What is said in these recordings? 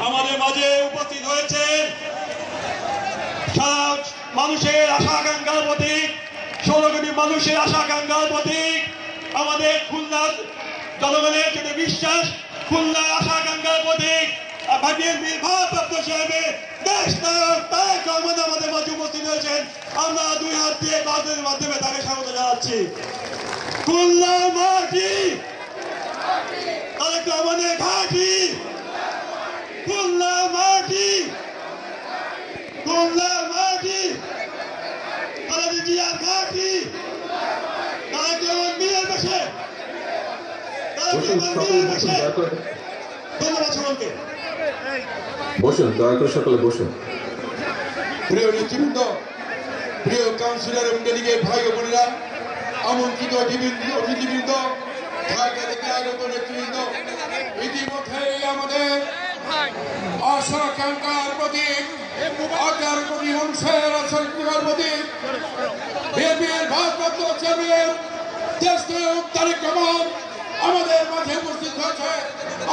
আমাদের মাঝে উপস্থিত হয়েছেন সারা মানুষের আশা আকাঙ্ক্ষার প্রতীক, 16 কোটি মানুষের আশা আকাঙ্ক্ষার প্রতীক, আমাদের খুলনার জনগণের জন্য বিশ্বাস, খুলনার আশা আকাঙ্ক্ষার প্রতীক বিএনপির ভারপ্রাপ্ত সাহেবের দেশ নায়ক তারেক রহমান আমাদের মাঝে উপস্থিত হয়েছেন। আমরা দুই হাত দিয়ে বাঁধের মাধ্যমে তাকে স্বাগত জানাচ্ছি। খুলনা মাটি তারেক রহমানের ঘাঁটি, খুলনা মাটি, খুলনা মাটি, খালেদা জিয়ার ঘাঁটি, তারেক রহমান মিলের পাশে, তারেক রহমান মিলের পাশে। ধন্যবাদ সকলকে। বসুন, দয়া করে সকলে বসুন। প্রিয় নেতৃবৃন্দ, প্রিয় কাউন্সিলর এবং ডেলিগেট ভাই ও বোনেরা, আমন্ত্রিত অতিথিবৃন্দ, ঢাকা থেকে আগত নেতৃবৃন্দ, ইতিমধ্যেই আমাদের আশা আকাঙ্ক্ষার প্রতীক, 11 কোটি মানুষের আশা আকাঙ্ক্ষার প্রতীক বিএনপির ভারপ্রাপ্ত চেয়ারম্যান দেশ নায়ক তারেক রহমান আমাদের মাঝে উপস্থিত হয়েছে।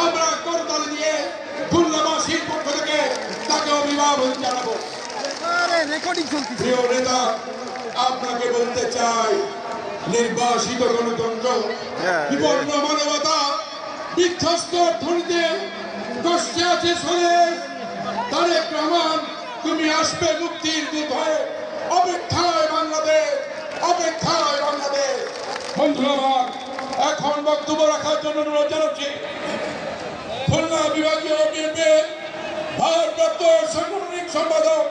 আমরা করতালি দিয়ে খুলনাবাসীর পক্ষ থেকে তাকে অভিবাদন জানাবো। প্রিয় নেতা, আপনাকে বলতে চাই, নির্বাসিত গণতন্ত্র, বিপন্ন মানবতা, বিধ্বস্ত অর্থনীতি, কষ্টে আছে শরীর, তারেক রহমান তুমি আসবে মুক্তির দূত হয়ে। অপেক্ষায় বাংলাদেশ, অপেক্ষায় বাংলাদেশ। বন্ধুরা আমার, এখন বক্তব্য রাখার জন্য অনুরোধ জানাচ্ছি খুলনা বিভাগীয় বিএনপির ভারপ্রাপ্ত সাংগঠনিক সম্পাদক,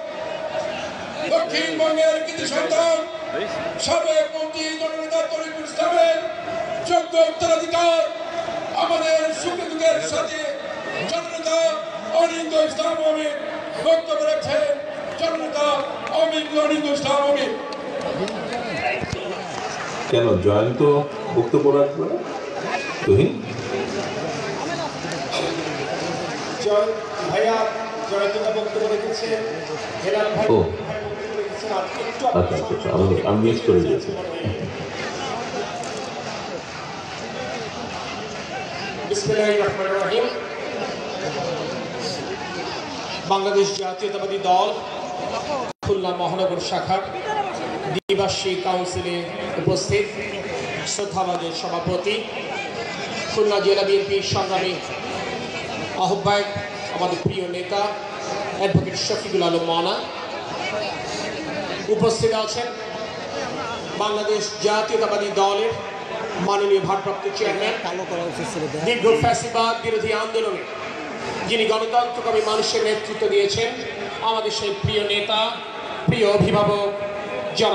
দক্ষিণবঙ্গের কৃতি সন্তান, সাবেক মন্ত্রী জননেতা তরিকুল ইসলামের যোগ্য উত্তরাধিকার, আমাদের সুখে দুঃখের সাথে জননেতা অনিন্দ ইসলাম আমির বক্তব্য রাখছেন। জননেতা অনিন্দ ইসলাম আমির। কেন জয়ন্ত বক্তব্য রাখবে? তুহিন ভাইয়া জয়ন্তদা বক্তব্য রেখেছেন, হেলাল ভাই ও আচ্ছা আচ্ছা, আমি মিস করে গিয়েছি। বিসমিল্লাহির রহমানির রহিম। বাংলাদেশ জাতীয়তাবাদী দল খুলনা মহানগর শাখার দ্বিবার্ষিক কাউন্সিলে উপস্থিত শ্রদ্ধাভাজন সভাপতি, খুলনা জেলা বিএনপির সংগ্রামী আহ্বায়ক, আমাদের প্রিয় নেতা অ্যাডভোকেট শফিকুল আলম মানা, উপস্থিত আছেন বাংলাদেশ জাতীয়তাবাদী দলের মাননীয় ভারপ্রাপ্ত চেয়ারম্যান, দীর্ঘ ফ্যাসিবাদ বিরোধী আন্দোলনে যিনি গণতন্ত্রকামী মানুষের নেতৃত্ব দিয়েছেন, আমাদের সেই প্রিয় নেতা, প্রিয় অভিভাবক জনাব